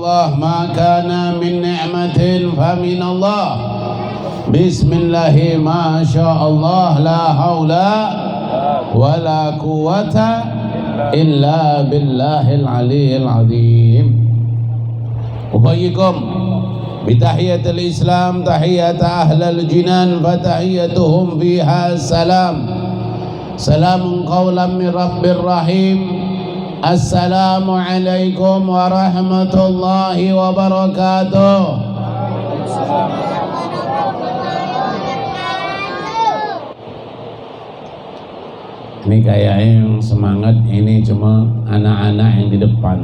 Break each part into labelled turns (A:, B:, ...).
A: Allah ma kana min ni'matin fa min Allah. Bismillahi ma sya Allah la haula wa la quwata illa billahil aliyyil azim. Ubayyikum bitahiyatil Islam tahiyata ahlal jinan fatahiyatuhum fiha salam. Salamun qawlan min rabbir rahim. Assalamu alaikum warahmatullahi wabarakatuh. Ini kayaknya yang semangat ini cuma anak-anak yang di depan.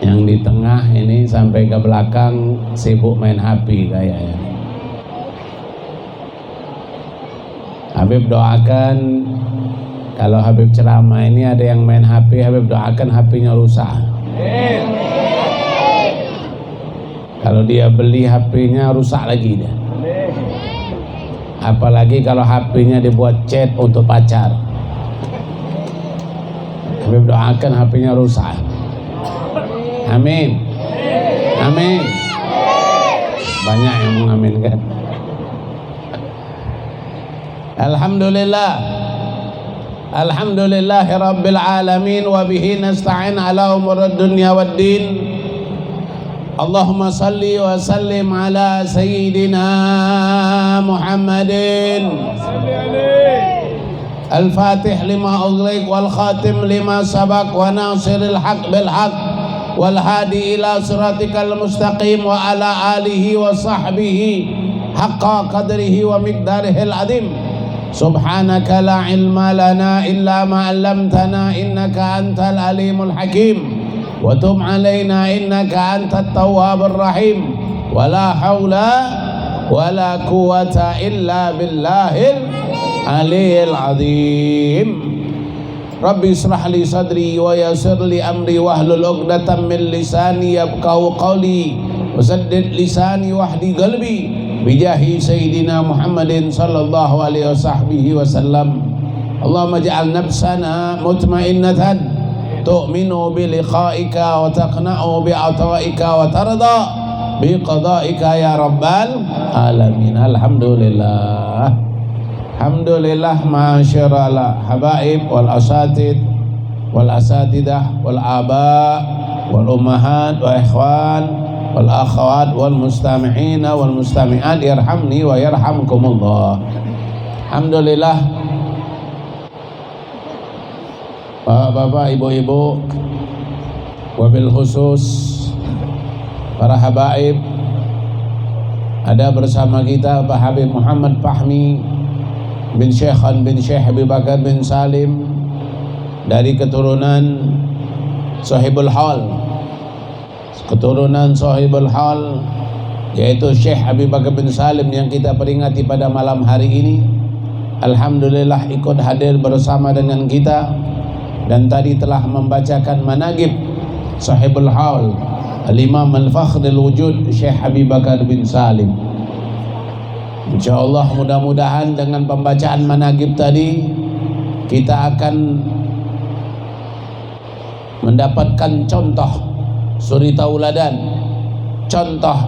A: Yang di tengah ini sampai ke belakang sibuk main HP kayaknya. Habib doakan kalau Habib ceramah ini ada yang main HP, Habib doakan HP-nya rusak. Kalau dia beli HP-nya rusak lagi dia. Apalagi kalau HP-nya dibuat chat untuk pacar. Habib doakan HP-nya rusak. Amin. Amin. Banyak yang mengaminkan. Alhamdulillah. Alhamdulillahi rabbil alamin wa bihi nasta'in ala umurid dunya waddin. Allahumma salli wa sallim ala sayyidina Muhammadin al-fatih lima ughliq wal khatim lima sabaq wa nasiril haq bil haq wal hadi ila siratikal mustaqim wa ala alihi wa sahbihi haqqa qadrihi wa miqdarihil azim. Subhanaka la ilma lana illa ma 'allamtana innaka antal alimul hakim wa tub 'alaina innaka antat tawwabur rahim wa la haula wa la quwwata illa billahil aliyyil azim. Rabbi israh li sadri wa yassir li amri wahlul 'uqdatam min lisani yafqahu qawli wa saddid lisani wahdi qalbi bijahi sayyidina Muhammadin sallallahu alaihi wasallam. Allahumma ja'al nafsana mutmainnatan tu'minu bi liqa'ika wa taqna'u bi ata'ika wa tarda bi qada'ika ya rabbal alamin. Alhamdulillah. Alhamdulillah masyarallah habaib wal asatid wal asatidah wal aba wal ummahat wa ikhwan wal akhwat wal mustami'ina wal mustami'at yarhamni wa yarhamkumullah. Alhamdulillah. Bapak, ibu-ibu, wabil khusus para habaib, ada bersama kita Pak Habib Muhammad Fahmi bin Syekhan bin Syekh Habib Bakar bin Salim dari keturunan Sahibul Hal, keturunan Sahibul Hal, yaitu Syekh Habib Bakar bin Salim yang kita peringati pada malam hari ini. Alhamdulillah ikut hadir bersama dengan kita dan tadi telah membacakan managib Sahibul Hal Al-Imam Al-Fakhrul Wujud Syekh Habib Bakar bin Salim. InsyaAllah mudah-mudahan dengan pembacaan managib tadi kita akan mendapatkan contoh suri tauladan, contoh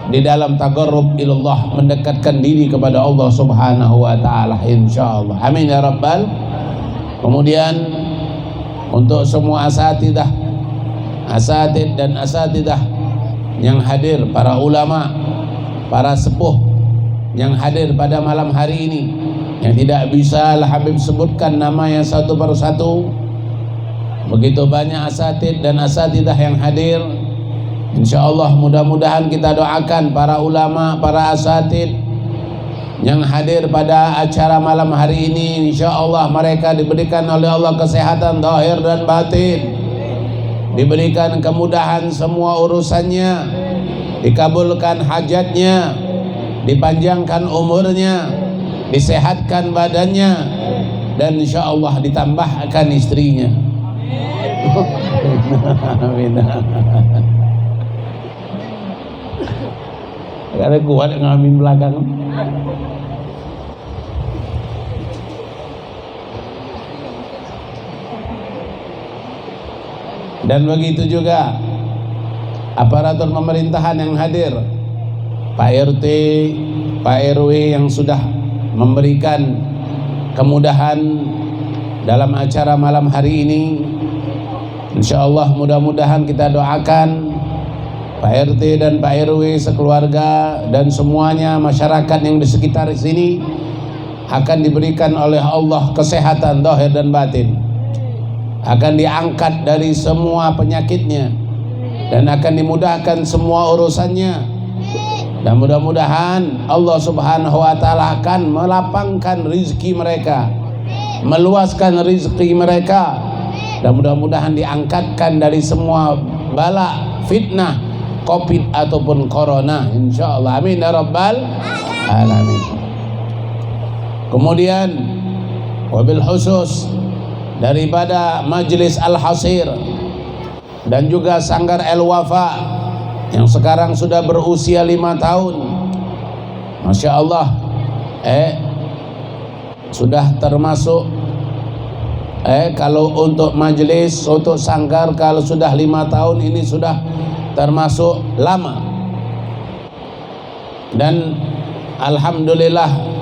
A: di dalam tagarrub ilallah, mendekatkan diri kepada Allah subhanahu wa ta'ala insyaallah. Amin ya rabbal. Kemudian untuk semua asatidah, asatid dan asatidah yang hadir, para ulama, para sepuh yang hadir pada malam hari ini, yang tidak bisa Habib sebutkan namanya satu persatu. Begitu banyak asatid dan asatidah yang hadir. InsyaAllah mudah-mudahan kita doakan para ulama, para asatid yang hadir pada acara malam hari ini. InsyaAllah mereka diberikan oleh Allah kesehatan zahir dan batin, diberikan kemudahan semua urusannya, dikabulkan hajatnya, dipanjangkan umurnya, disehatkan badannya, dan insyaallah ditambahkan istrinya. Amin. Karena kuat ngamin belakang. Dan begitu juga aparatur pemerintahan yang hadir, Pak RT, Pak RW yang sudah memberikan kemudahan dalam acara malam hari ini. InsyaAllah mudah-mudahan kita doakan Pak RT dan Pak RW sekeluarga dan semuanya masyarakat yang di sekitar sini akan diberikan oleh Allah kesehatan zahir dan batin, akan diangkat dari semua penyakitnya dan akan dimudahkan semua urusannya, dan mudah-mudahan Allah Subhanahu wa Ta'ala akan melapangkan rizki mereka, meluaskan rizki mereka, dan mudah-mudahan diangkatkan dari semua bala fitnah COVID ataupun corona, insyaallah, amin ya rabbal alamin. Kemudian wabil khusus daripada Majelis Al-Hasir dan juga Sanggar El-Wafa yang sekarang sudah berusia 5 tahun, Masya Allah, sudah termasuk kalau untuk majelis, untuk sanggar, kalau sudah 5 tahun ini sudah termasuk lama. Dan alhamdulillah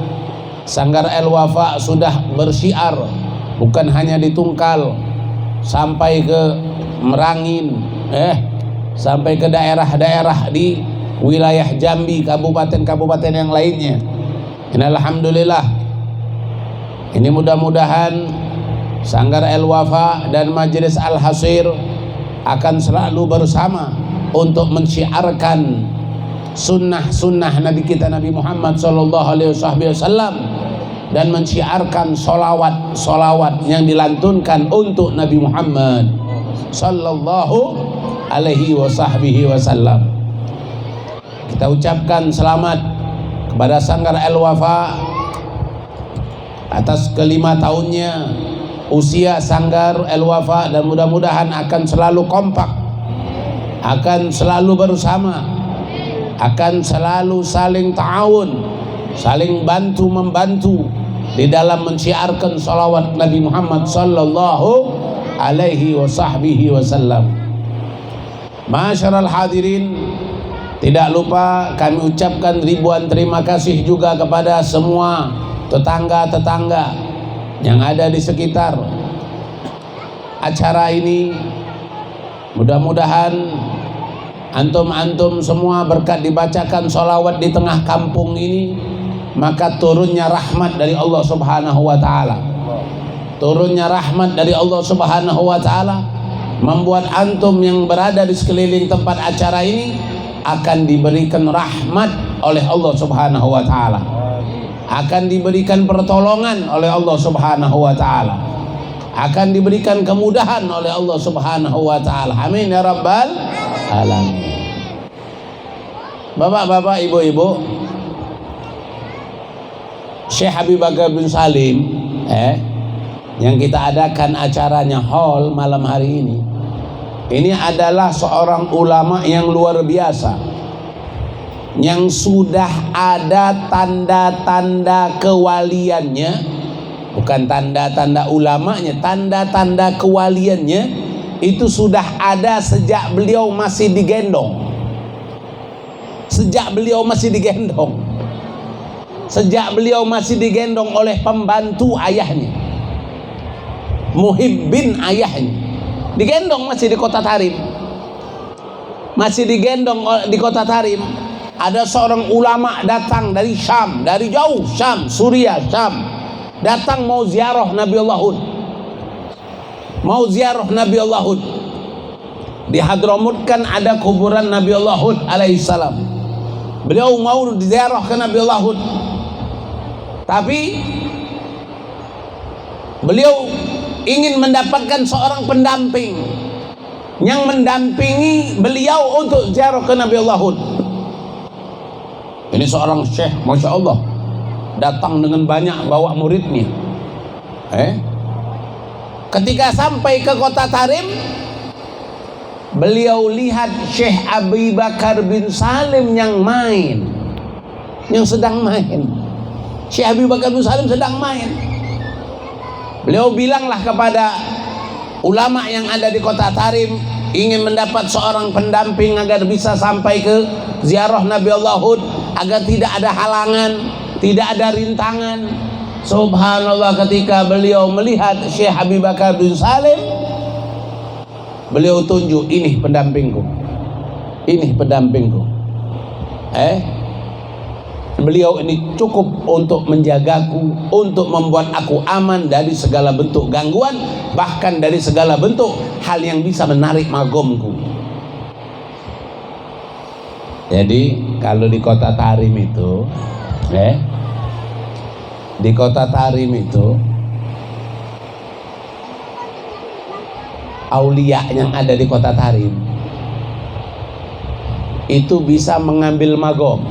A: Sanggar El-Wafa sudah bersyiar, bukan hanya di Tungkal, sampai ke Merangin, sampai ke daerah-daerah di wilayah Jambi, kabupaten-kabupaten yang lainnya. Ini alhamdulillah. Ini mudah-mudahan Sanggar El-Wafa dan Majelis Al-Hasir akan selalu bersama untuk mensyiarkan sunnah-sunnah Nabi kita Nabi Muhammad SAW dan mensyiarkan solawat yang dilantunkan untuk Nabi Muhammad Sallallahu Alaihi Wasallam. Kita ucapkan selamat kepada Sanggar El-Wafa atas ke-5 tahunnya usia Sanggar El-Wafa, dan mudah-mudahan akan selalu kompak, akan selalu bersama, akan selalu saling ta'awun, saling bantu-membantu di dalam mensyiarkan salawat Nabi Muhammad Sallallahu Alaihi Wasallam. Masyarul hadirin, tidak lupa kami ucapkan ribuan terima kasih juga kepada semua tetangga-tetangga yang ada di sekitar acara ini. Mudah-mudahan antum-antum semua berkat dibacakan sholawat di tengah kampung ini, maka turunnya rahmat dari Allah Subhanahu wa Ta'ala. Turunnya rahmat dari Allah Subhanahu wa Ta'ala membuat antum yang berada di sekeliling tempat acara ini akan diberikan rahmat oleh Allah Subhanahu wa Ta'ala, akan diberikan pertolongan oleh Allah Subhanahu wa Ta'ala, akan diberikan kemudahan oleh Allah Subhanahu wa Ta'ala, amin ya rabbal alamin. Bapak-bapak, ibu-ibu, Syekh Habib Bakar bin Salim yang kita adakan acaranya hall malam hari ini adalah seorang ulama yang luar biasa, yang sudah ada tanda-tanda kewaliannya, bukan tanda-tanda ulamanya, tanda-tanda kewaliannya itu sudah ada sejak beliau masih digendong. Sejak beliau masih digendong oleh pembantu ayahnya, Muhibbin ayahnya, digendong masih di kota Tarim, masih digendong di kota Tarim. Ada seorang ulama datang dari Syam, dari jauh, Syam, Suriah, Syam, datang mau ziarah Nabiullah Hud, Hud. Di Hadramut kan ada kuburan Nabiullah Hud alaihissalam. Beliau mau ziarah ke Nabiullah Hud, tapi beliau ingin mendapatkan seorang pendamping yang mendampingi beliau untuk ziarah ke Nabiullah Hud. Ini seorang syekh, Masya Allah, datang dengan banyak bawa muridnya. Ketika sampai ke kota Tarim, beliau lihat Syekh Abi Bakar bin Salim yang sedang main. Syekh Abi Bakar bin Salim sedang main. Beliau bilanglah kepada ulama yang ada di kota Tarim, ingin mendapat seorang pendamping agar bisa sampai ke ziarah Nabi Allah Hud, agar tidak ada halangan, tidak ada rintangan. Subhanallah, ketika beliau melihat Syekh Abi Bakar bin Salim, beliau tunjuk, ini pendampingku, ini pendampingku. Beliau ini cukup untuk menjagaku, untuk membuat aku aman dari segala bentuk gangguan, bahkan dari segala bentuk hal yang bisa menarik magomku. Jadi kalau di kota Tarim itu, di kota Tarim itu, aulia yang ada di kota Tarim itu bisa mengambil magom,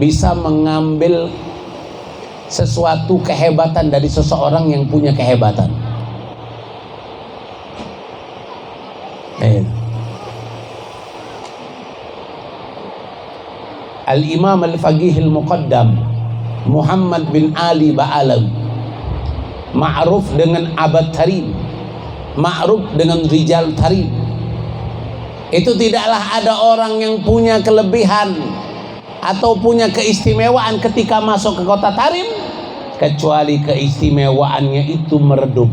A: bisa mengambil sesuatu kehebatan dari seseorang yang punya kehebatan. Al-Imam Al-Faqih Al-Muqaddam Muhammad bin Ali Ba'alawi, ma'ruf dengan Abad Tarim, ma'ruf dengan Rijal Tarim. Itu tidaklah ada orang yang punya kelebihan atau punya keistimewaan ketika masuk ke kota Tarim, kecuali keistimewaannya itu meredup,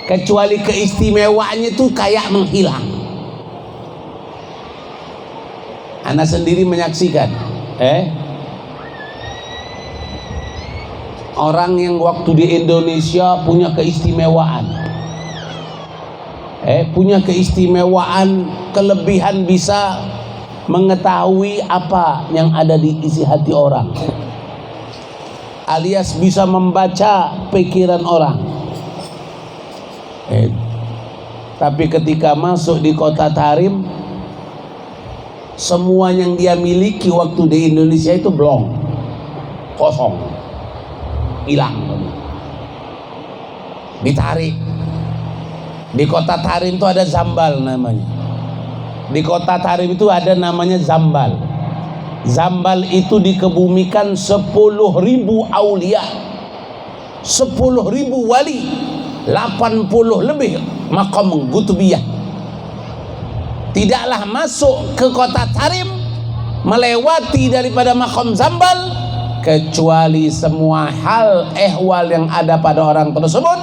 A: kecuali keistimewaannya itu kayak menghilang. Ana sendiri menyaksikan orang yang waktu di Indonesia punya keistimewaan, punya keistimewaan, kelebihan bisa mengetahui apa yang ada di isi hati orang, alias bisa membaca pikiran orang. Tapi ketika masuk di kota Tarim, semua yang dia miliki waktu di Indonesia itu blong, kosong, hilang, ditarik. Di kota Tarim itu ada zambal namanya. Di kota Tarim itu ada namanya zambal. Zambal itu dikebumikan 10.000 aulia, 10.000 wali, 80 lebih makam gutubiyah. Tidaklah masuk ke kota Tarim melewati daripada makam zambal, kecuali semua hal ehwal yang ada pada orang tersebut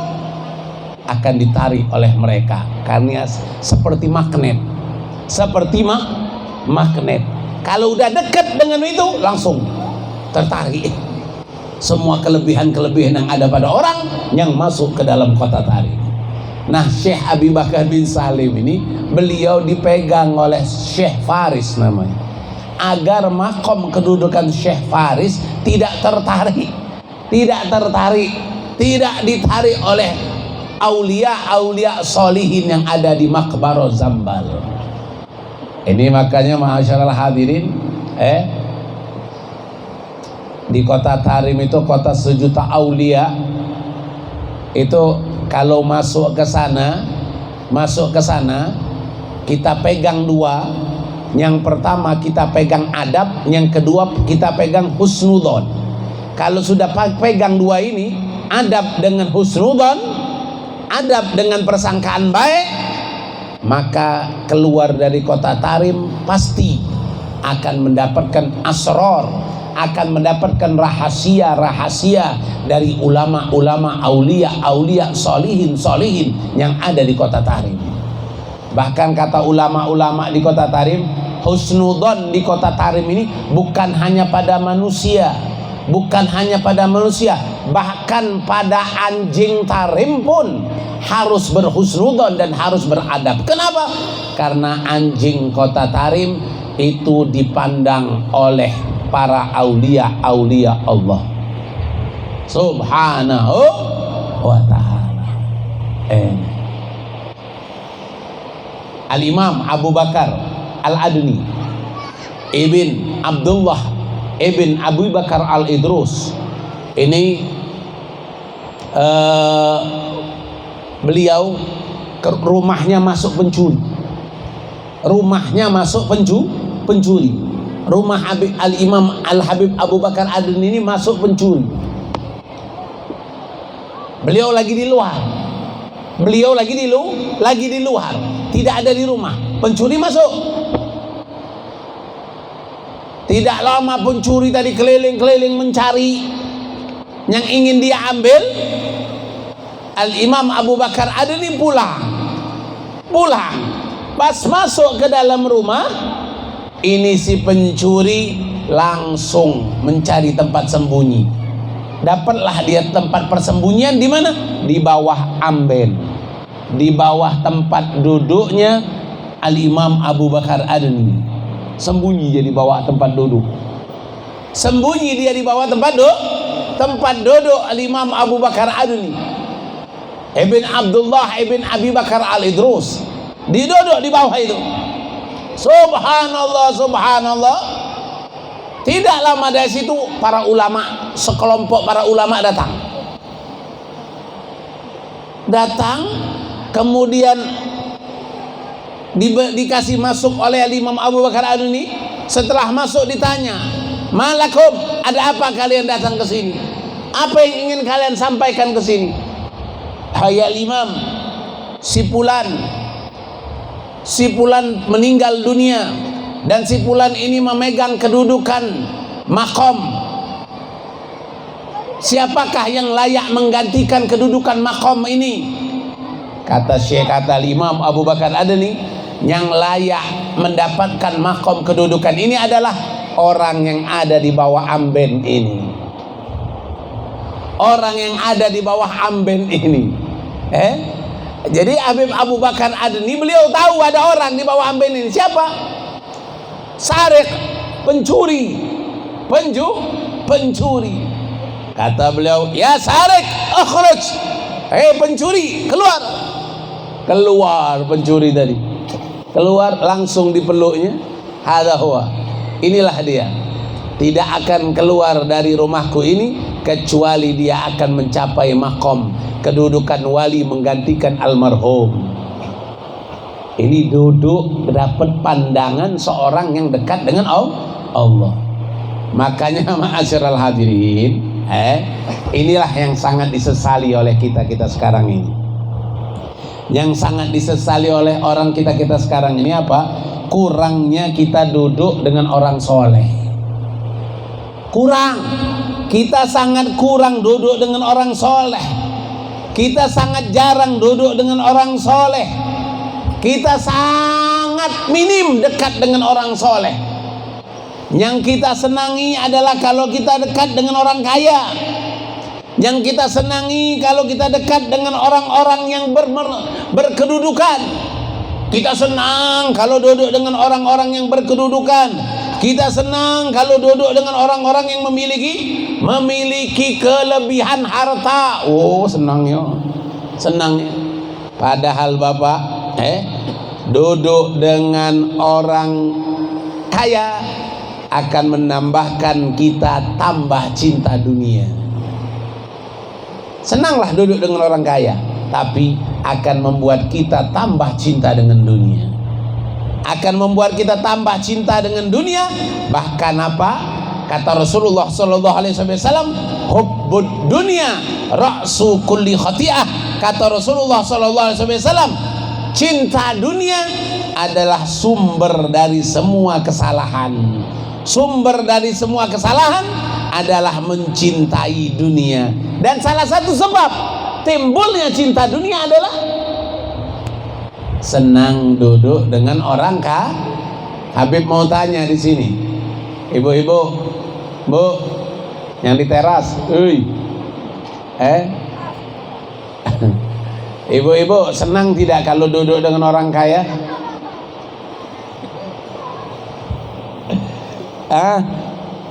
A: akan ditarik oleh mereka, karena seperti magnet, seperti magnet. Kalau udah dekat dengan itu langsung tertarik semua kelebihan-kelebihan yang ada pada orang yang masuk ke dalam kota Tarim. Nah, Syekh Abi Bakar bin Salim ini, beliau dipegang oleh Syekh Faris namanya, agar makom kedudukan Syekh Faris tidak tertarik, tidak ditarik oleh aulia solihin yang ada di Makbaro Zambal. Ini makanya ma'asyiral hadirin, di kota Tarim itu kota sejuta aulia. Itu kalau masuk ke sana, kita pegang dua. Yang pertama kita pegang adab, yang kedua kita pegang husnudon. Kalau sudah pegang dua ini, adab dengan husnudon, adab dengan persangkaan baik, maka keluar dari kota Tarim pasti akan mendapatkan asror, akan mendapatkan rahasia-rahasia dari ulama-ulama, aulia solihin yang ada di kota Tarim. Bahkan kata ulama-ulama di kota Tarim, husnudon di kota Tarim ini bukan hanya pada manusia, bahkan pada anjing Tarim pun harus berhusnudon dan harus beradab. Kenapa? Karena anjing kota Tarim itu dipandang oleh para aulia Allah subhanahu wa ta'ala. Al-Imam Abu Bakar Al-Adni Ibn Abdullah Ibn Abu Bakar Al-Idrus ini, beliau rumahnya masuk pencuri. Rumah Al-Imam Al-Habib Abu Bakar Adni ini masuk pencuri. Beliau lagi di luar, Beliau lagi di luar, tidak ada di rumah. Pencuri masuk. Tidak lama pencuri tadi keliling-keliling mencari yang ingin dia ambil. Al-Imam Abu Bakar Adni pulang. Pas masuk ke dalam rumah, ini si pencuri langsung mencari tempat sembunyi. Dapatlah dia tempat persembunyian di mana? Di bawah amben, di bawah tempat duduknya Al-Imam Abu Bakar Adni. Sembunyi dia di bawah tempat duduk. Sembunyi dia di bawah tempat duduk Al-Imam Abu Bakar Adni. Ibn Abdullah Ibn Abi Bakar Al-Idrus diduduk di bawah itu. Subhanallah, subhanallah. Tidak lama dari situ para ulama, sekelompok para ulama datang, kemudian dikasih masuk oleh Imam Abu Bakar Adni. Setelah masuk ditanya, "Malakum, ada apa kalian datang ke sini? Apa yang ingin kalian sampaikan ke sini?" "Hayal Imam, si fulan meninggal dunia, dan si fulan ini memegang kedudukan makom. Siapakah yang layak menggantikan kedudukan makom ini?" Kata Imam Abu Bakar Adni, yang layak mendapatkan makom kedudukan ini adalah orang yang ada di bawah amben ini. Orang yang ada di bawah amben ini. Jadi Habib Abu Bakar Adni, beliau tahu ada orang di bawah amben ini. Siapa? Sarik, pencuri. Kata beliau, "Ya Sarik, akhruj." Pencuri, keluar pencuri tadi. Keluar, langsung dipeluknya. Hadza huwa. Inilah dia. Tidak akan keluar dari rumahku ini kecuali dia akan mencapai makom kedudukan wali menggantikan almarhum. Ini duduk dapat pandangan seorang yang dekat dengan Allah. Makanya ma'asyiral hadirin, inilah yang sangat disesali oleh kita sekarang ini. Yang sangat disesali oleh orang kita sekarang ini apa? Kurangnya kita duduk dengan orang soleh. Kita sangat kurang duduk dengan orang soleh. Kita sangat jarang duduk dengan orang soleh. Kita sangat minim dekat dengan orang soleh. Yang kita senangi adalah kalau kita dekat dengan orang kaya. Yang kita senangi kalau kita dekat dengan orang-orang yang berkedudukan. Kita senang kalau duduk dengan orang-orang yang berkedudukan. Kita senang kalau duduk dengan orang-orang yang memiliki kelebihan harta. Oh, senangnya. Padahal Bapak, duduk dengan orang kaya akan menambahkan kita tambah cinta dunia. Senanglah duduk dengan orang kaya, tapi akan membuat kita tambah cinta dengan dunia. Akan membuat kita tambah cinta dengan dunia. Bahkan apa? Kata Rasulullah SAW, hubbud dunya ra'su kulli khati'ah. Kata Rasulullah SAW, cinta dunia adalah sumber dari semua kesalahan. Sumber dari semua kesalahan adalah mencintai dunia. Dan salah satu sebab timbulnya cinta dunia adalah senang duduk dengan orang kaya. Habib mau tanya di sini, ibu-ibu, bu, yang di teras, ibu-ibu senang tidak kalau duduk dengan orang kaya?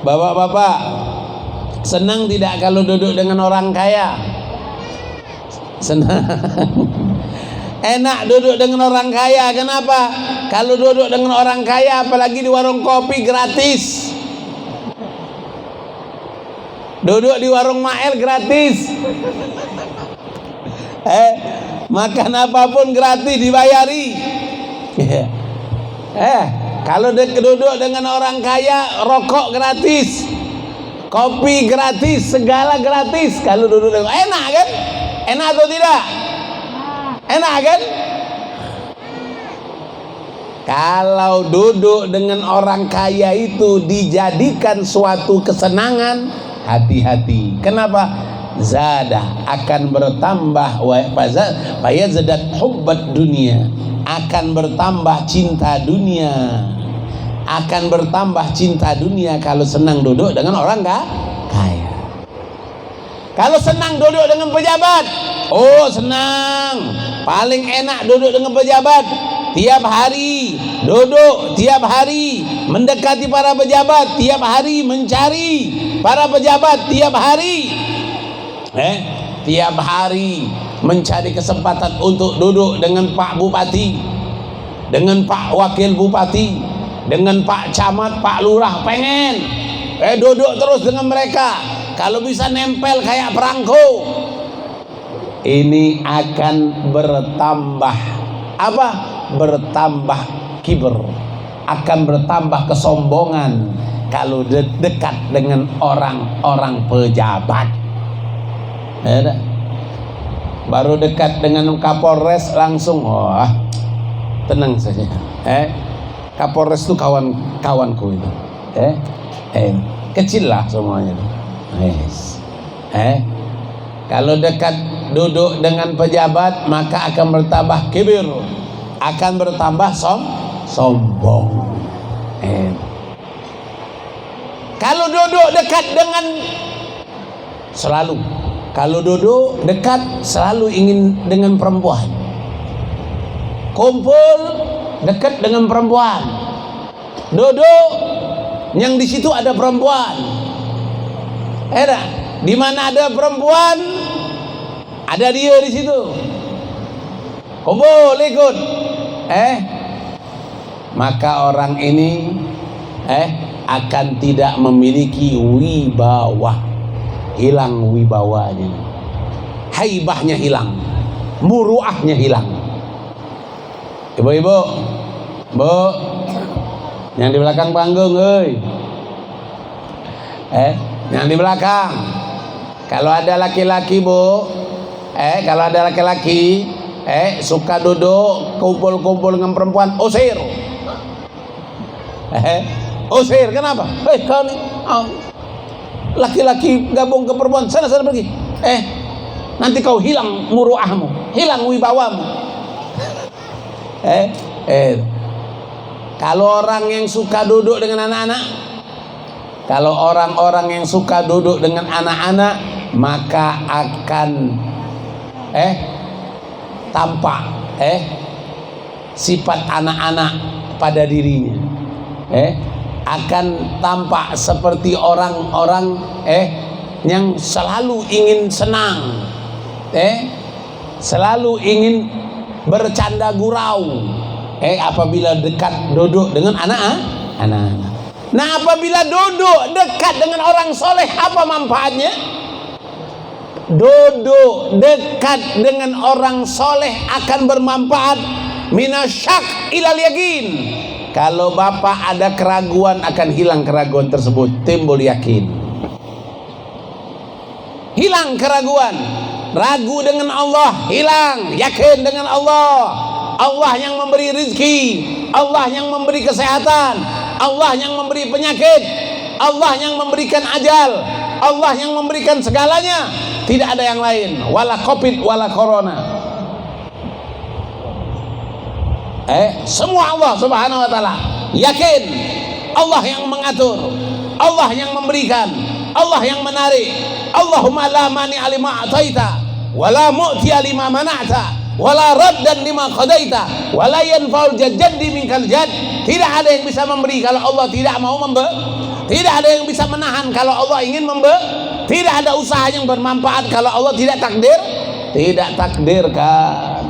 A: Bapak-bapak senang tidak kalau duduk dengan orang kaya? Senang. Enak duduk dengan orang kaya. Kenapa? Kalau duduk dengan orang kaya, apalagi di warung kopi, gratis. Duduk di warung Mael gratis. Makan apapun gratis, dibayari. Kalau duduk dengan orang kaya, rokok gratis, kopi gratis, segala gratis. Kalau duduk dengan, enak kan? Enak atau tidak? Enak kan? Kalau duduk dengan orang kaya itu dijadikan suatu kesenangan, hati-hati. Kenapa? Zada akan bertambah zadat hubbat dunia, akan bertambah cinta dunia, akan bertambah cinta dunia kalau senang duduk dengan orang kaya. Kalau senang duduk dengan pejabat, oh senang, paling enak duduk dengan pejabat. Tiap hari duduk, tiap hari mendekati para pejabat, tiap hari mencari para pejabat, tiap hari tiap hari mencari kesempatan untuk duduk dengan Pak Bupati, dengan Pak Wakil Bupati, dengan Pak Camat, Pak Lurah, pengen duduk terus dengan mereka. Kalau bisa nempel kayak perangko. Ini akan bertambah apa? Bertambah kiber, akan bertambah kesombongan kalau dekat dengan orang-orang pejabat. Baru dekat dengan Kapolres langsung tenang saja. Kapolres itu kawan-kawanku itu. Kecil lah semuanya. Kalau dekat duduk dengan pejabat maka akan bertambah kibir, akan bertambah sombong. Kalau duduk dekat dengan kalau duduk dekat selalu ingin dengan perempuan, kumpul dekat dengan perempuan, duduk yang di situ ada perempuan. Di mana ada perempuan, ada dia di situ. Kumpul ikut. Maka orang ini akan tidak memiliki wibawa, hilang wibawanya, haibahnya hilang, muruahnya hilang. Ibu-ibu, Bu, yang di belakang panggung, yang di belakang. Kalau ada laki-laki, Bu, kalau ada laki-laki suka duduk kumpul-kumpul dengan perempuan, usir. Usir, kenapa? Kau nih laki-laki gabung ke perempuan, sana pergi. Nanti kau hilang muruahmu, hilang wibawamu. Kalau orang yang suka duduk dengan anak-anak, kalau orang-orang yang suka duduk dengan anak-anak, maka akan tampak sifat anak-anak pada dirinya. Akan tampak seperti orang-orang yang selalu ingin senang, selalu ingin bercanda gurau apabila dekat duduk dengan anak-anak. Nah, apabila duduk dekat dengan orang soleh, apa manfaatnya? Duduk dekat dengan orang soleh akan bermanfaat minasyak ilal yakin. Kalau bapak ada keraguan, akan hilang keraguan tersebut, timbul yakin. Hilang keraguan, ragu dengan Allah, hilang, yakin dengan Allah. Allah yang memberi rezeki, Allah yang memberi kesehatan, Allah yang memberi penyakit, Allah yang memberikan ajal, Allah yang memberikan segalanya. Tidak ada yang lain, wala covid wala corona. Semua Allah subhanahu wa ta'ala. Yakin Allah yang mengatur, Allah yang memberikan, Allah yang menarik. Allahumma la mani'a lima a'taita wala mu'tiya lima mana'ta wala raddan lima qadaita wala yanfa'ul jaddi minkal jadd. Tidak ada yang bisa memberi kalau Allah tidak mau memberi. Tidak ada yang bisa menahan kalau Allah ingin memberi. Tidak ada usaha yang bermanfaat kalau Allah tidak takdirkan.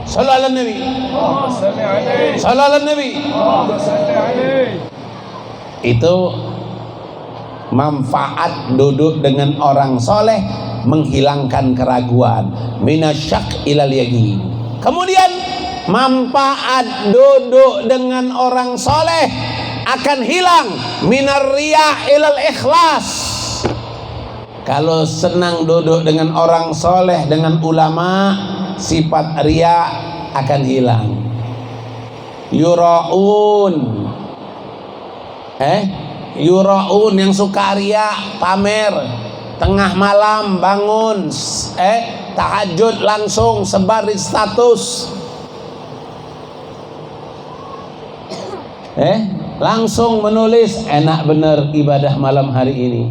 A: Sallallahu alaihi Nabi. Sallallahu Nabi. Itu manfaat duduk dengan orang soleh, menghilangkan keraguan, minasyak ilal yakin. Kemudian manfaat duduk dengan orang soleh akan hilang minar riya ilal ikhlas. Kalau senang duduk dengan orang soleh, dengan ulama, sifat riya akan hilang. Yuraun, yuraun, yang suka riya, pamer, tengah malam bangun, tahajud langsung sebar di status, langsung menulis, enak bener ibadah malam hari ini.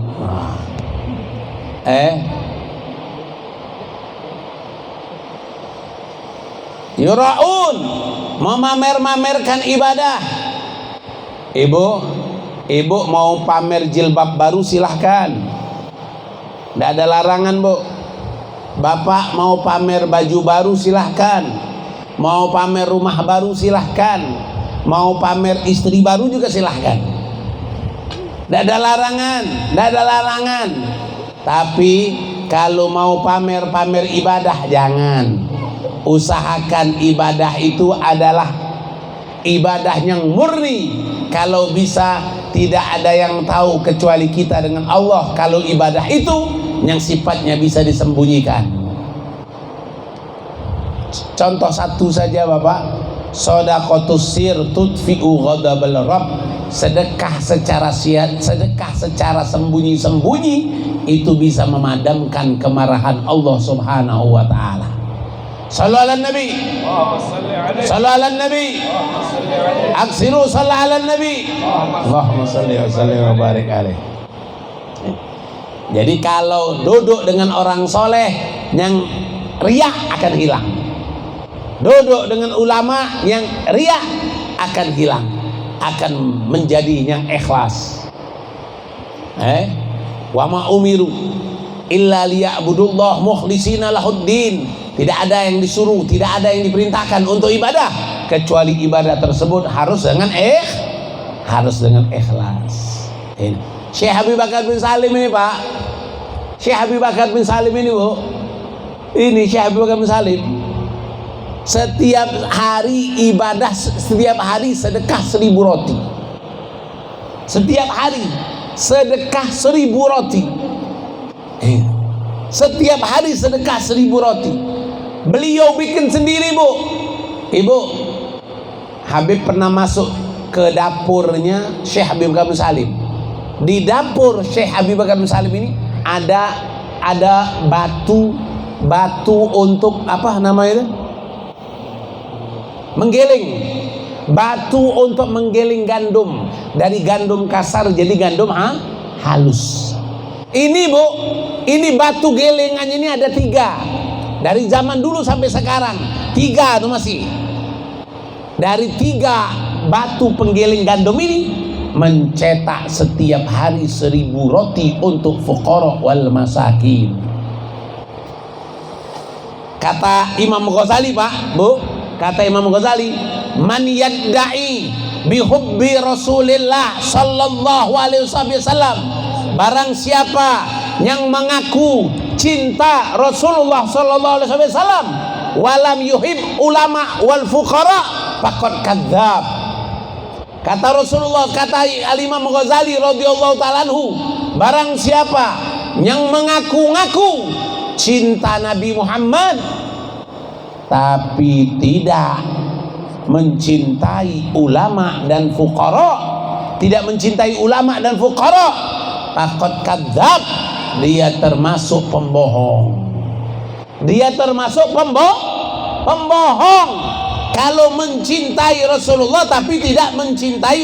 A: Yuraun, memamer-mamerkan ibadah. Ibu mau pamer jilbab baru silahkan, tidak ada larangan, Bu. Bapak mau pamer baju baru silahkan, mau pamer rumah baru silahkan, mau pamer istri baru juga silahkan, tidak ada larangan. Tapi kalau mau pamer ibadah jangan. Usahakan ibadah itu adalah ibadah yang murni. Kalau bisa tidak ada yang tahu kecuali kita dengan Allah. Kalau ibadah itu yang sifatnya bisa disembunyikan. Contoh satu saja, Bapak. Shadaqatus sir tudfi'u ghadabal rabb. Sedekah secara sembunyi-sembunyi itu bisa memadamkan kemarahan Allah Subhanahu wa taala. Sallu ala nabi, sallu ala nabi, aksiru sallu ala nabi, Allahumma salli wa sallim wa barik alaih. Jadi kalau duduk dengan orang soleh, yang riya akan hilang. Duduk dengan ulama yang riya akan hilang, akan menjadi yang ikhlas. Wa ma umiru illa liya'budullah mukhlishina lahuddin. Tidak ada yang disuruh, tidak ada yang diperintahkan untuk ibadah kecuali ibadah tersebut harus dengan ikhlas. Ini Syekh Habib Bakar bin Salim ini, Pak. Syekh Habib Bakar bin Salim ini, Bu. Ini Syekh Habib Bakar bin Salim. Setiap hari ibadah, setiap hari sedekah 1000 roti. Setiap hari sedekah 1000 roti. Setiap hari sedekah 1000 roti. Beliau bikin sendiri, Bu. Ibu, Habib pernah masuk ke dapurnya Syekh Habib Bakar bin Salim. Di dapur Syekh Habib Bakar bin Salim ini ada batu untuk apa namanya itu? Menggiling. Batu untuk menggiling gandum. Dari gandum kasar jadi gandum halus. Ini, Bu, ini batu gelingannya ini ada 3. Dari zaman dulu sampai sekarang 3 itu masih. Dari 3 batu penggiling gandum ini mencetak setiap hari 1000 roti untuk fuqara wal masakin. Kata Imam Ghazali, Pak, Bu, kata Imam Ghazali, man yadda'i bihubbi Rasulillah sallallahu alaihi wasallam, barang siapa yang mengaku cinta Rasulullah sallallahu alaihi wasallam walam yuhib ulama wal fuqara faqad kadzdzab. Kata Rasulullah, kata Al-Imam Ghazali radhiyallahu ta'ala anhu, barang siapa yang mengaku-ngaku cinta Nabi Muhammad tapi tidak mencintai ulama dan fuqara, tidak mencintai ulama dan fuqara, faqad kadzdzab, dia termasuk pembohong. Dia termasuk pembohong. Kalau mencintai Rasulullah tapi tidak mencintai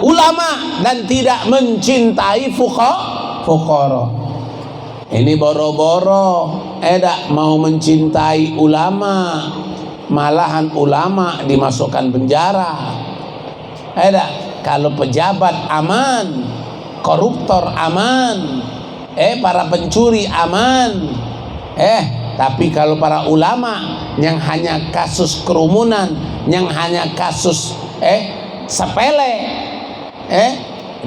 A: ulama dan tidak mencintai fuqara. Ini boro-boro mau mencintai ulama, malahan ulama dimasukkan penjara. Kalau pejabat aman, koruptor aman, para pencuri aman. Tapi kalau para ulama yang hanya kasus kerumunan, yang hanya kasus sepele,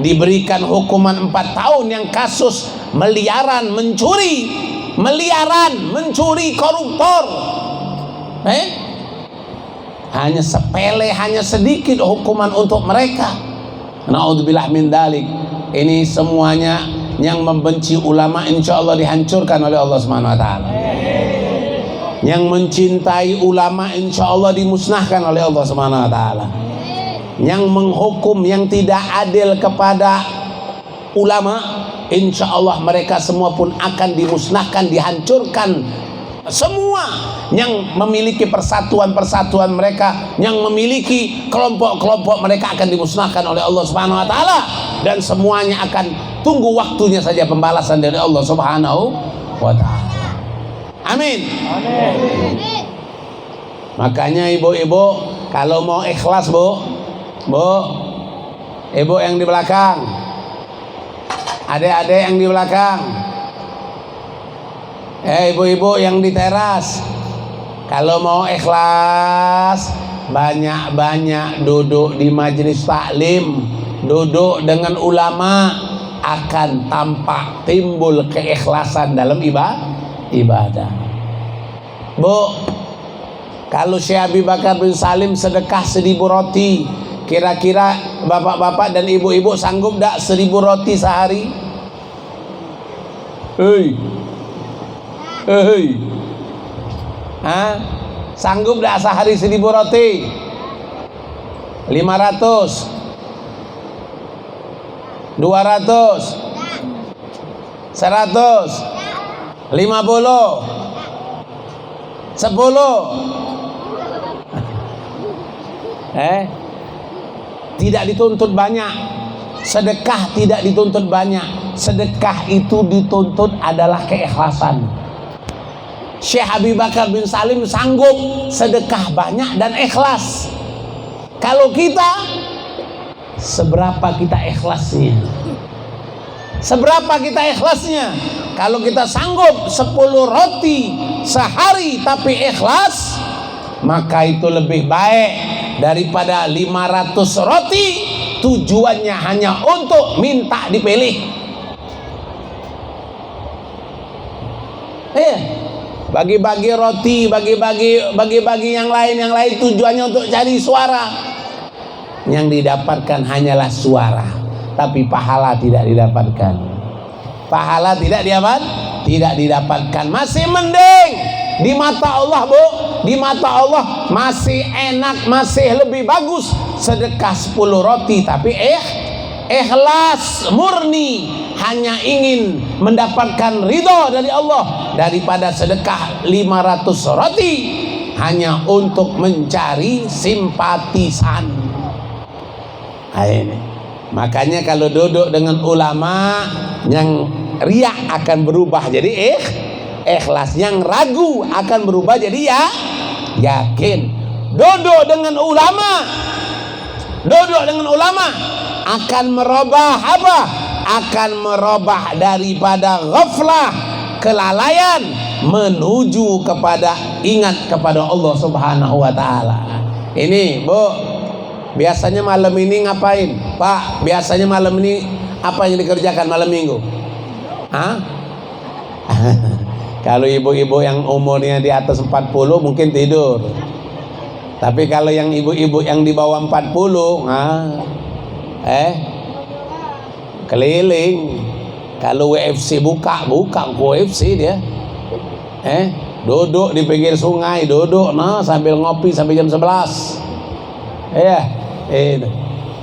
A: diberikan hukuman 4 tahun, yang kasus miliaran mencuri koruptor, hanya sepele, hanya sedikit hukuman untuk mereka. Naudzubillah min dzalik. Ini semuanya yang membenci ulama insyaallah dihancurkan oleh Allah Subhanahu wa taala. Yang mencintai ulama insya Allah dimusnahkan oleh Allah Subhanahu wa taala. Yang menghukum yang tidak adil kepada ulama, insya Allah mereka semua pun akan dimusnahkan, dihancurkan. Semua yang memiliki persatuan-persatuan mereka, yang memiliki kelompok-kelompok mereka akan dimusnahkan oleh Allah Subhanahu wa taala, dan semuanya akan tunggu waktunya saja pembalasan dari Allah Subhanahu wa taala. Amin. Amin. Makanya ibu-ibu kalau mau ikhlas, Bu, ibu yang di belakang, adik-adik yang di belakang, ibu-ibu yang di teras, kalau mau ikhlas banyak-banyak duduk di majelis taklim, duduk dengan ulama, akan tampak timbul keikhlasan dalam ibadah. Bu, kalau Syekh Abi Bakar bin Salim sedekah 1000 roti, kira-kira bapak-bapak dan ibu-ibu sanggup tak 1000 roti sehari? Sanggup tak sehari 1000 roti? 500, 200, 100, 50, 10. Tidak dituntut banyak. Sedekah tidak dituntut banyak. Sedekah itu dituntut adalah keikhlasan. Syekh Abi Bakar bin Salim sanggup sedekah banyak dan ikhlas. Kalau kita, seberapa kita ikhlasnya? Seberapa kita ikhlasnya? Kalau kita sanggup 10 roti sehari tapi ikhlas, maka itu lebih baik daripada 500 roti tujuannya hanya untuk minta dipilih. Bagi-bagi roti, bagi-bagi yang lain tujuannya untuk cari suara. Yang didapatkan hanyalah suara, tapi pahala tidak didapatkan. Pahala tidak didapatkan. Masih mending di mata Allah, Bu, di mata Allah masih enak, masih lebih bagus sedekah 10 roti tapi ikhlas murni, hanya ingin mendapatkan ridho dari Allah, daripada sedekah 500 roti hanya untuk mencari simpatisan. Ini makanya kalau duduk dengan ulama, yang riak akan berubah jadi ikhlas, yang ragu akan berubah jadi yakin. Duduk dengan ulama akan merubah apa? Akan merubah daripada ghaflah, kelalaian, menuju kepada ingat kepada Allah Subhanahu wa taala. Ini, Bu, biasanya malam ini ngapain? Pak, biasanya malam ini apa yang dikerjakan malam minggu? Kalau ibu-ibu yang umurnya di atas 40 mungkin tidur. Tapi kalau yang ibu-ibu yang di bawah 40, keliling. Kalau WFC buka WFC dia. Duduk di pinggir sungai, duduk sambil ngopi sampai jam 11.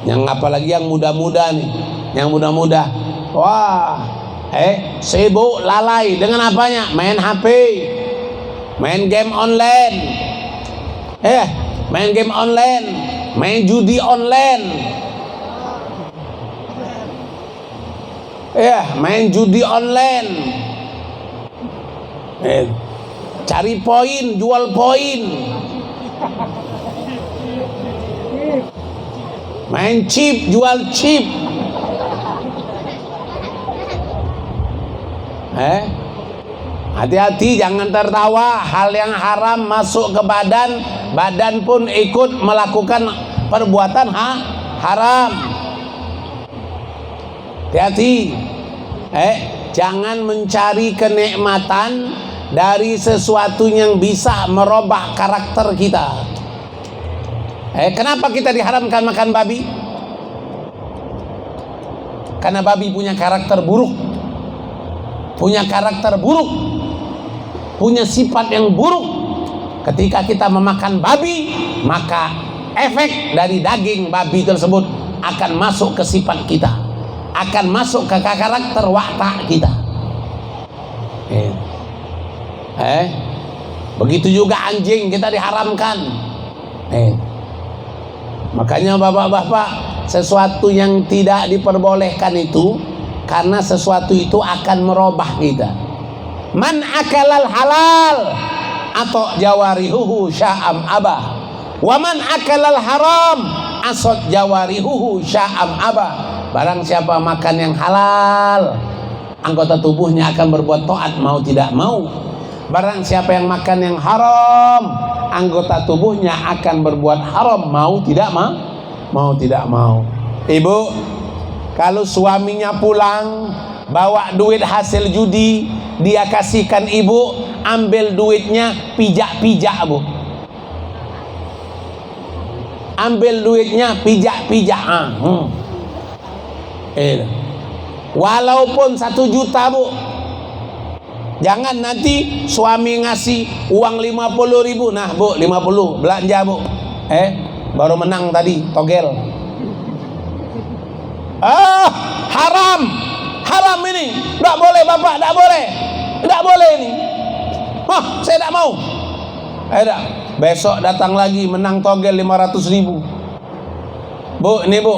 A: Yang apalagi yang muda-muda nih, yang muda-muda, wah, sibuk lalai dengan apanya? Main HP, main game online, main game online, main judi online, main judi online, cari poin, jual poin, main chip, jual chip. Hati-hati, jangan tertawa. Hal yang haram masuk ke badan, badan pun ikut melakukan perbuatan haram. Hati-hati. Jangan mencari kenikmatan dari sesuatu yang bisa merubah karakter kita. Kenapa kita diharamkan makan babi? Karena babi punya karakter buruk, punya sifat yang buruk. Ketika kita memakan babi, maka efek dari daging babi tersebut akan masuk ke sifat kita, akan masuk ke karakter watak kita. Begitu juga anjing kita diharamkan. Makanya bapak-bapak, sesuatu yang tidak diperbolehkan itu karena sesuatu itu akan merubah kita. Man akalal halal atau jawarihuhu sya'am abah, wa man akalal haram asot jawarihuhu sya'am abah. Barang siapa makan yang halal, anggota tubuhnya akan berbuat taat mau tidak mau. Barang siapa yang makan yang haram, anggota tubuhnya akan berbuat haram mau tidak mau. Ibu, kalau suaminya pulang bawa duit hasil judi, dia kasihkan ibu, ambil duitnya, pijak-pijak bu. Ambil duitnya, pijak-pijak. Walaupun 1 juta bu, jangan nanti suami ngasih uang 50.000. Nah bu, 50 belanja bu. Baru menang tadi togel. Haram ini, tidak boleh bapak, tidak boleh ini. Saya tidak mau. Besok datang lagi menang togel 500.000. Bu, ini bu,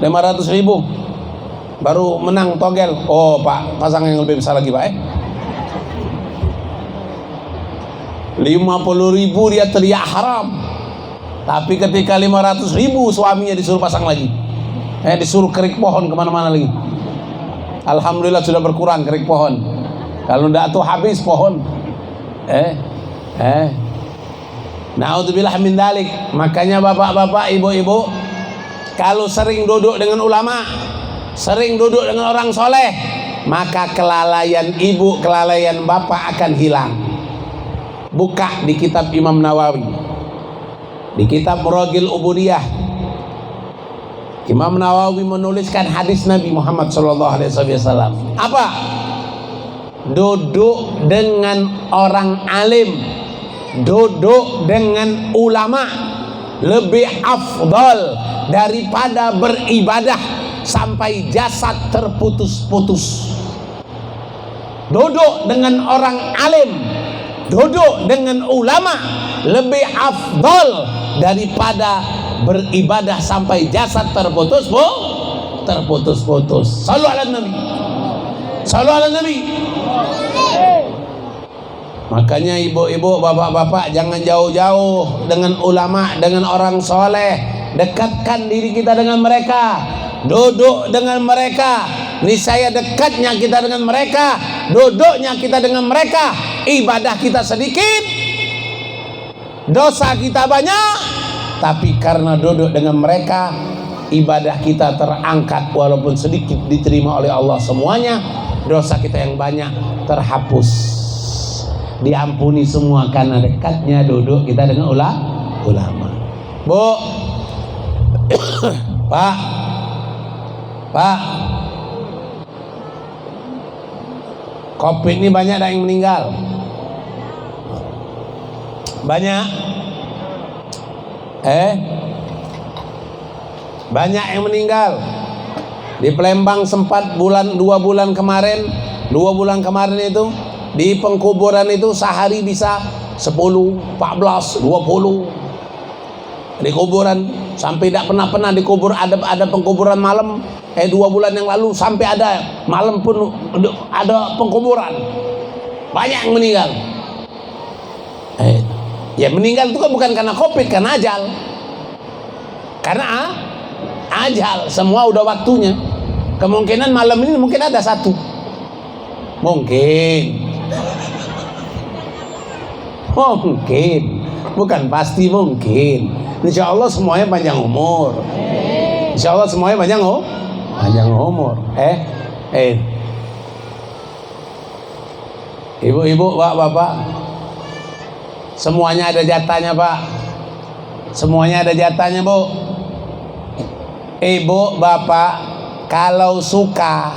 A: 500.000 baru menang togel. Oh pak, pasang yang lebih besar lagi pak. 50.000 dia teriak haram, tapi ketika 500.000 suaminya disuruh pasang lagi, disuruh kerik pohon kemana-mana lagi. Alhamdulillah sudah berkurang kerik pohon. Kalau tidak tuh habis pohon. Na'udzubillah min dalik. Makanya bapak-bapak, ibu-ibu, kalau sering duduk dengan ulama, sering duduk dengan orang soleh, maka kelalaian ibu, kelalaian bapak akan hilang. Buka di kitab Imam Nawawi, di kitab Muragil Ubudiyah, Imam Nawawi menuliskan hadis Nabi Muhammad SAW. Apa? Duduk dengan orang alim, duduk dengan ulama lebih afdal daripada beribadah sampai jasad terputus-putus. Duduk dengan orang alim, duduk dengan ulama lebih afdal daripada beribadah sampai jasad terputus-putus. Sallu ala Nabi. Sallu ala Nabi. Makanya ibu-ibu, bapak-bapak, jangan jauh-jauh dengan ulama, dengan orang soleh. Dekatkan diri kita dengan mereka, duduk dengan mereka. Niscaya dekatnya kita dengan mereka, duduknya kita dengan mereka, ibadah kita sedikit, dosa kita banyak. Tapi karena duduk dengan mereka, ibadah kita terangkat, walaupun sedikit diterima oleh Allah semuanya. Dosa kita yang banyak terhapus, diampuni semua karena dekatnya duduk kita dengan ulama. Bu, Pak, COVID ini banyak yang meninggal. Banyak. Banyak yang meninggal. Di Palembang sempat 2 bulan kemarin itu di pengkuburan itu sehari bisa 10, 14, 20 di kuburan. Sampai tidak pernah dikubur, ada pengkuburan malam. 2 bulan yang lalu sampai ada malam pun ada pengkuburan. Banyak yang meninggal. Ya meninggal itu kan bukan karena COVID, karena ajal. Karena ajal, semua udah waktunya. Kemungkinan malam ini mungkin ada 1. Mungkin. Bukan pasti, mungkin. Insya Allah semuanya panjang umur. Insya Allah semuanya panjang umur. Ibu-ibu, bapak-bapak, semuanya ada jatahnya pak. Semuanya ada jatahnya bu. Ibu, bapak, kalau suka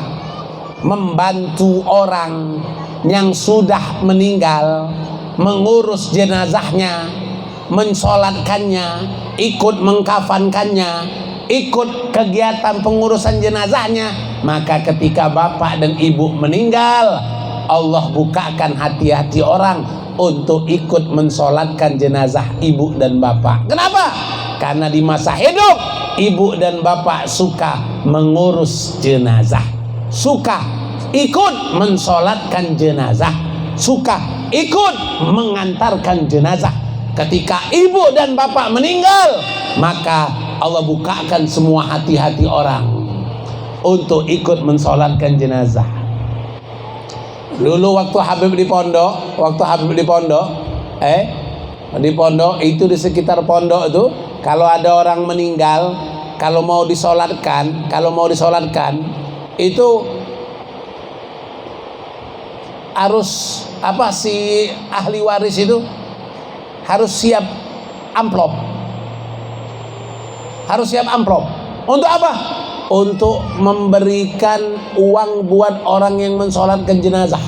A: membantu orang yang sudah meninggal, mengurus jenazahnya, mensolatkannya, ikut mengkafankannya, ikut kegiatan pengurusan jenazahnya, maka ketika bapak dan ibu meninggal, Allah bukakan hati-hati orang untuk ikut mensolatkan jenazah ibu dan bapak. Kenapa? Karena di masa hidup ibu dan bapak suka mengurus jenazah, suka ikut mensolatkan jenazah, suka ikut mengantarkan jenazah. Ketika ibu dan bapak meninggal, maka Allah bukakan semua hati-hati orang untuk ikut mensolatkan jenazah. Dulu waktu Habib di pondok, di pondok itu, di sekitar pondok itu, kalau ada orang meninggal, kalau mau disolatkan itu harus si ahli waris itu harus siap amplop. Untuk apa? Untuk memberikan uang buat orang yang mensolatkan jenazah.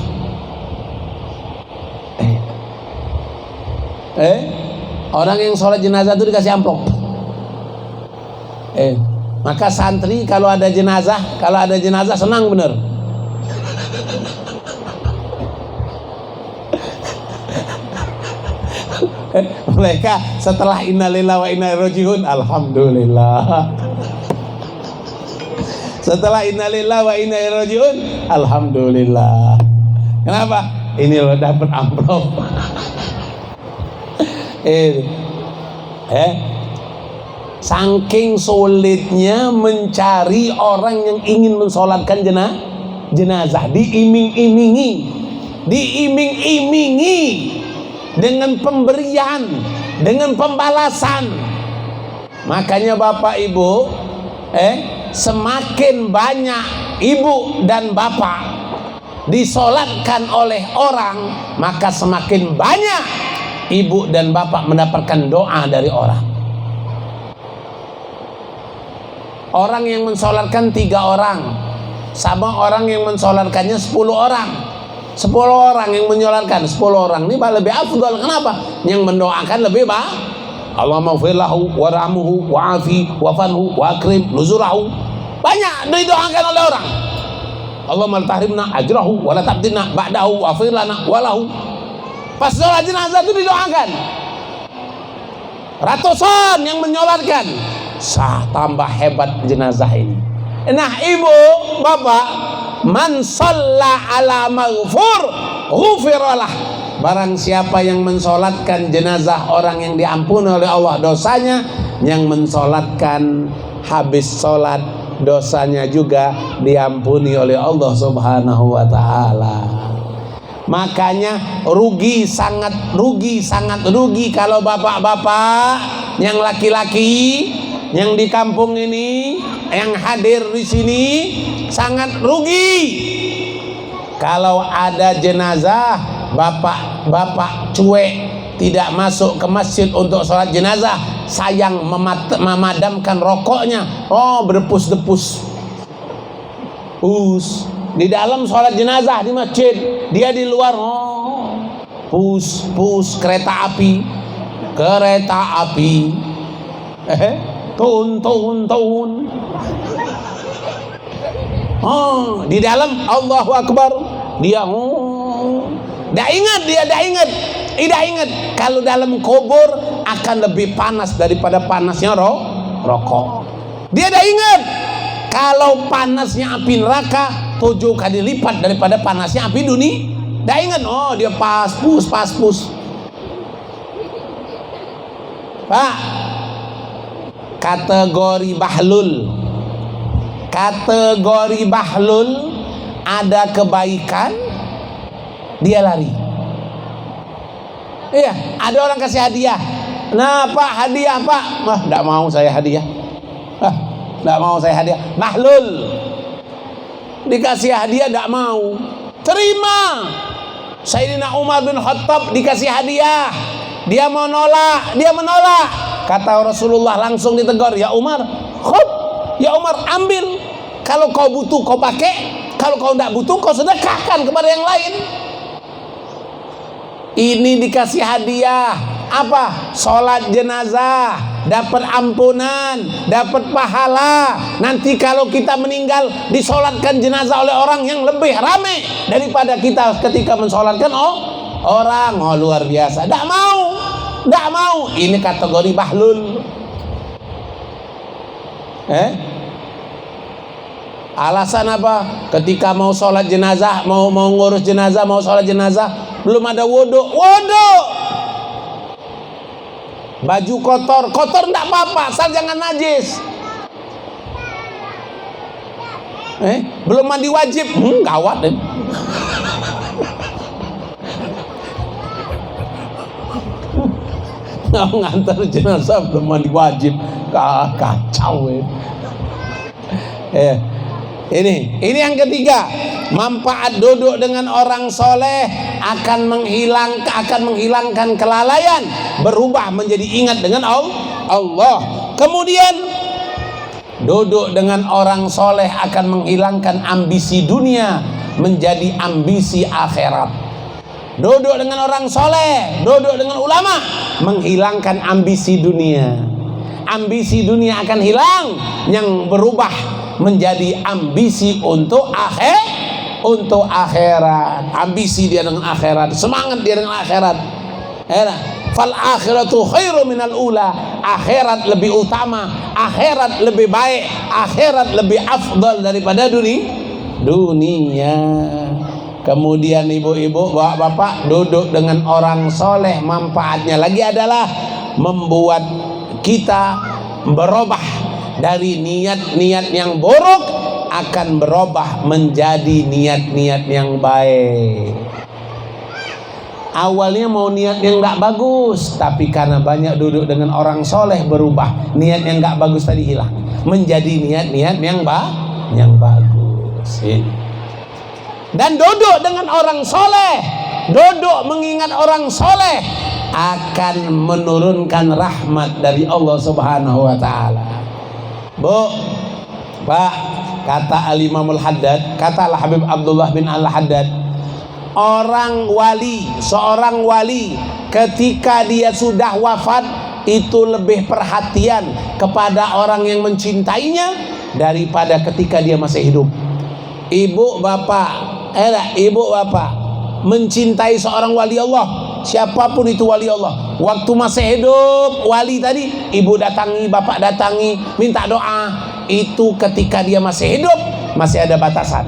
A: Orang yang sholat jenazah itu dikasih amplop. Maka santri kalau ada jenazah senang bener. Mereka setelah innalillahi wa inna ilaihi raji'un, alhamdulillah. Setelah innalillahi wa inna ilaihi raji'un, alhamdulillah. Kenapa? Ini loh dapat amplop. Saking sulitnya mencari orang yang ingin mensolatkan jenazah, diiming-imingi dengan pemberian, dengan pembalasan. Makanya Bapak Ibu, semakin banyak ibu dan bapak disolatkan oleh orang, maka semakin banyak ibu dan bapak mendapatkan doa dari orang. Orang yang mensolatkan 3 orang sama orang yang mensolatkannya 10 orang. 10 orang yang menyolatkan, 10 orang ini lebih afdal. Kenapa? Yang mendoakan lebih baik. Allahumma ighfir lahu warhamhu wa'afi wa'fanhu wa'akrim nuzurahu. Banyak didoakan oleh orang. Allahumma la tahrimna ajrahu wa la tabdilna ba'dahu wa'fir lana walahu. Pas sholat jenazah itu didoakan. Ratusan yang menyolatkan. Tambah hebat jenazah ini. Nah ibu, bapak, man shalla ala maghfur ghufiralah. Barang siapa yang mensolatkan jenazah orang yang diampuni oleh Allah dosanya, yang mensolatkan habis solat dosanya juga diampuni oleh Allah Subhanahu wa ta'ala. Makanya sangat rugi kalau bapak-bapak yang laki-laki yang di kampung ini, yang hadir di sini, sangat rugi kalau ada jenazah bapak cuek, tidak masuk ke masjid untuk sholat jenazah, sayang memadamkan rokoknya, berpus-depus di dalam sholat jenazah di masjid, dia di luar pus kereta api Tuhun. Di dalam Allahu Akbar, dia dah ingat kalau dalam kubur akan lebih panas daripada panasnya rokok. Dia dah ingat kalau panasnya api neraka 7 kali lipat daripada panasnya api dunia. Dah ingat, dia pas pus. Pak, kategori bahlul ada kebaikan dia lari. Iya, ada orang kasih hadiah. Nah Pak, hadiah Pak. Enggak mau saya hadiah. Bahlul dikasih hadiah enggak mau. Terima. Sayyidina Umar bin Khattab dikasih hadiah, dia menolak. Kata Rasulullah langsung ditegur, ya Umar, ambil. Kalau kau butuh kau pakai, kalau kau tidak butuh kau sedekahkan kepada yang lain. Ini dikasih hadiah apa? Sholat jenazah, dapat ampunan, dapat pahala. Nanti kalau kita meninggal disolatkan jenazah oleh orang yang lebih ramai daripada kita ketika mensolatkan orang. Oh, luar biasa. Tidak mau. Ini kategori bahlul. Alasan apa? Ketika mau sholat jenazah, mau ngurus jenazah, mau sholat jenazah, belum ada wudu. Baju kotor enggak apa-apa, asal jangan najis. Belum mandi wajib, gawat deh. Ngantar jenazah belum mandi wajib, kacau. Ini yang ketiga, manfaat duduk dengan orang soleh akan menghilangkan kelalaian, berubah menjadi ingat dengan Allah. Kemudian duduk dengan orang soleh akan menghilangkan ambisi dunia menjadi ambisi akhirat. Duduk dengan orang soleh, duduk dengan ulama, menghilangkan ambisi dunia. Ambisi dunia akan hilang, yang berubah menjadi ambisi untuk akhirat. Ambisi dia dengan akhirat, semangat dia dengan akhirat. Fal akhiratu khairu minal ula. Akhirat lebih utama, akhirat lebih baik, akhirat lebih afdal daripada dunia. Kemudian ibu-ibu, bapak-bapak, duduk dengan orang soleh manfaatnya lagi adalah membuat kita berubah dari niat-niat yang buruk akan berubah menjadi niat-niat yang baik. Awalnya mau niat yang gak bagus, tapi karena banyak duduk dengan orang soleh berubah, niat yang gak bagus tadi hilang menjadi niat-niat yang bagus. Dan duduk dengan orang soleh, duduk mengingat orang soleh akan menurunkan rahmat dari Allah Subhanahu wa ta'ala. Bu, Pak, kata Al-Imamul Haddad, kata Al-Habib Abdullah bin Al-Haddad, seorang wali ketika dia sudah wafat itu lebih perhatian kepada orang yang mencintainya daripada ketika dia masih hidup. Ibu bapak mencintai seorang wali Allah, siapapun itu wali Allah, waktu masih hidup wali tadi, ibu datangi, bapak datangi, minta doa. Itu ketika dia masih hidup masih ada batasan,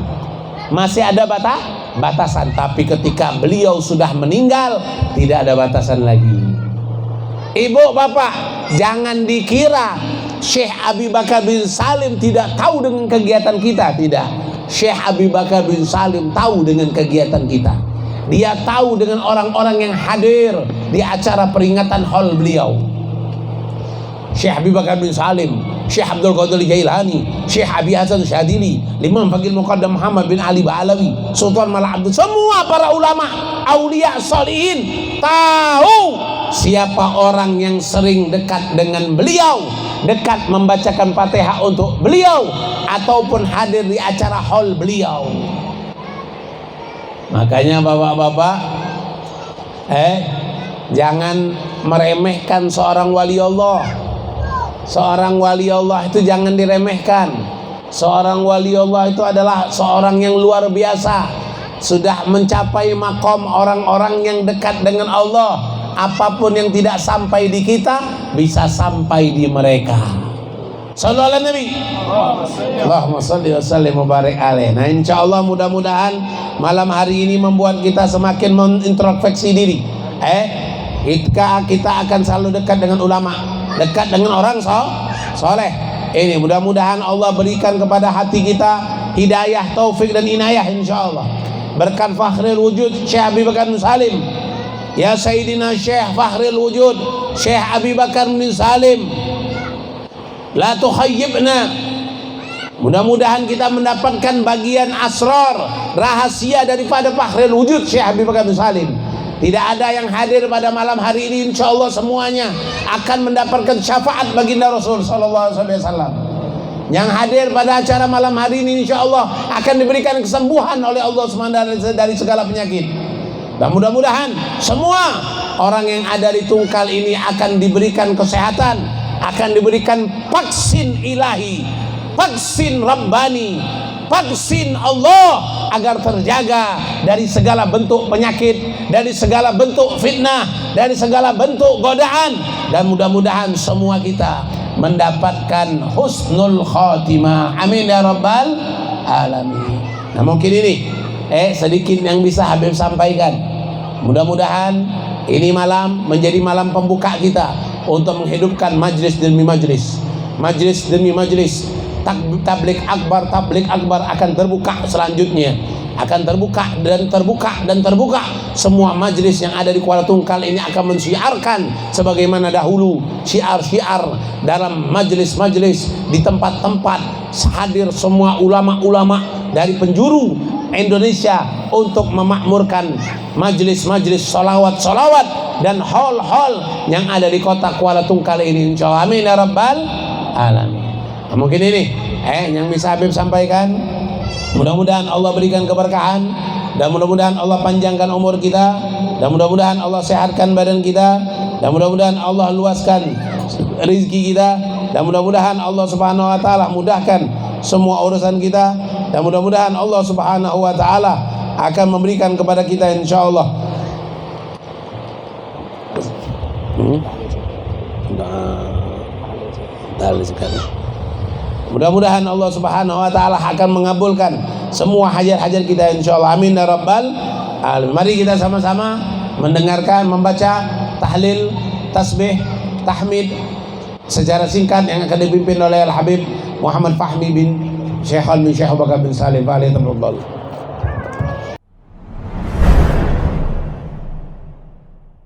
A: tapi ketika beliau sudah meninggal tidak ada batasan lagi. Ibu bapak, jangan dikira Syekh Abi Bakar bin Salim tidak tahu dengan kegiatan kita. Tidak, Syekh Abi Bakar bin Salim tahu dengan kegiatan kita. Dia tahu dengan orang-orang yang hadir di acara peringatan haul beliau. Syekh Abi Bakar bin Salim, Syekh Abdul Qadir Jailani, Syekh Abi Hasan Syadili, Imam Faqih Muqaddam Muhammad bin Ali Ba'alawi, Sultan Malah Abdul, semua para ulama, aulia sholihin tahu siapa orang yang sering dekat dengan beliau, dekat membacakan Fatihah untuk beliau, ataupun hadir di acara haul beliau. Makanya bapak-bapak, jangan meremehkan seorang wali Allah. Seorang wali Allah itu jangan diremehkan. Seorang wali Allah itu adalah seorang yang luar biasa, sudah mencapai makom orang-orang yang dekat dengan Allah. Apapun yang tidak sampai di kita bisa sampai di mereka. Sallallahu alaihi Nabi. Allahumma shalli wa sallim wa barik alaihi. Nah, insyaallah mudah-mudahan malam hari ini membuat kita semakin mengintrospeksi diri. Kita akan selalu dekat dengan ulama, dekat dengan orang soleh. Ini mudah-mudahan Allah berikan kepada hati kita hidayah, taufik dan inayah insyaallah. Berkat Fakhrul Wujud Syekh Abi Bakar bin Salim. Ya Sayyidina Syekh Fakhrul Wujud Syekh Abi Bakar bin Salim, la tukhayyibna. Mudah-mudahan kita mendapatkan bagian asrar, rahasia daripada Fakhrul Wujud Syekh Abi Bakar bin Salim. Tidak ada yang hadir pada malam hari ini, insyaallah semuanya akan mendapatkan syafaat baginda Rasul sallallahu alaihi wasallam. Yang hadir pada acara malam hari ini insyaallah akan diberikan kesembuhan oleh Allah SWT dari segala penyakit. Dan mudah-mudahan semua orang yang ada di Tungkal ini akan diberikan kesehatan, akan diberikan vaksin ilahi, vaksin Rabbani, vaksin Allah, agar terjaga dari segala bentuk penyakit, dari segala bentuk fitnah, dari segala bentuk godaan. Dan mudah-mudahan semua kita mendapatkan husnul khatimah. Amin ya rabbal alamin. Nah, mungkin ini sedikit yang bisa Habib sampaikan. Mudah-mudahan ini malam menjadi malam pembuka kita untuk menghidupkan majlis demi majlis, majlis demi majlis. Tablik akbar akan terbuka selanjutnya, akan terbuka dan terbuka dan terbuka. Semua majlis yang ada di Kuala Tungkal ini akan mensiarkan sebagaimana dahulu syiar-syiar dalam majlis-majlis di tempat-tempat, hadir semua ulama-ulama dari penjuru Indonesia untuk memakmurkan majlis-majlis solawat-solawat dan hall-hall yang ada di kota Kuala Tungkal ini, insyaallah. Amin ya rabbal alamin. Mungkin ini yang bisa Habib sampaikan. Mudah-mudahan Allah berikan keberkahan, dan mudah-mudahan Allah panjangkan umur kita, dan mudah-mudahan Allah sehatkan badan kita, dan mudah-mudahan Allah luaskan rezeki kita, dan mudah-mudahan Allah Subhanahu wa taala mudahkan semua urusan kita, dan mudah-mudahan Allah Subhanahu wa taala akan memberikan kepada kita insyaallah mudah-mudahan Allah Subhanahu wa taala akan mengabulkan semua hajat-hajat kita insyaallah. Amin ya rabbal alamin. Mari kita sama-sama mendengarkan, membaca tahlil, tasbih, tahmid secara singkat yang akan dipimpin oleh Al Habib Muhammad Fahmi bin Syekh Al-Min Syekh Abu Bakar bin Salim. Alaihi